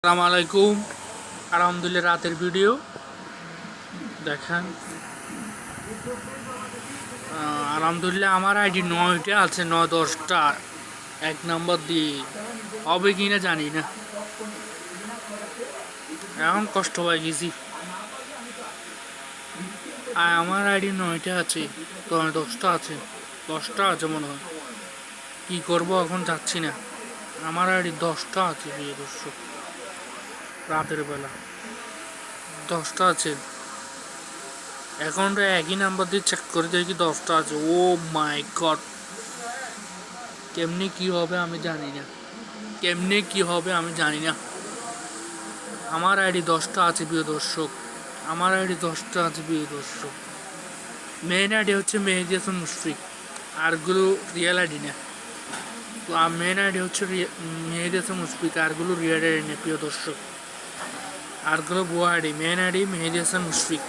আসসালামু আলাইকুম। আলহামদুলিল্লাহ রাতের ভিডিও দেখেন। আলহামদুলিল্লাহ আমার আইডি 9টা আছে, 9-10টা এক নাম্বার দিয়ে হবে কি না জানি না, এখন কষ্ট হয়ে গেছি। আর আমার আইডি 9টা আছে, 10টা আছে, 10টা আছে মনে হয়। কি করব এখন যাচ্ছি না। আমার আইডি 10টা আছে, প্রিয় দর্শক, রাতের বেলা 10টা আছে। অ্যাকাউন্টে একই নাম্বার দিয়ে চেক করে দেখি 10টা আছে। ও মাই গড, কেমনি কি হবে আমি জানি না, কেমনি কি হবে আমি জানি না। আমার আইডি 10টা আছে প্রিয় দর্শক, আমার আইডি 10টা আছে প্রিয় দর্শক। মেইন আইডি হচ্ছে মেহেদী হাসান মুশফিক, আরগুলো রিয়েল আইডি না। তো মেইন আইডি হচ্ছে মেহেদী হাসান মুশফিক, আরগুলো রিয়েল আইডি না প্রিয় দর্শক। আরগুলো ভুয়া আইডি, মেইন আইডি মেহেদী হাসান মুশফিক।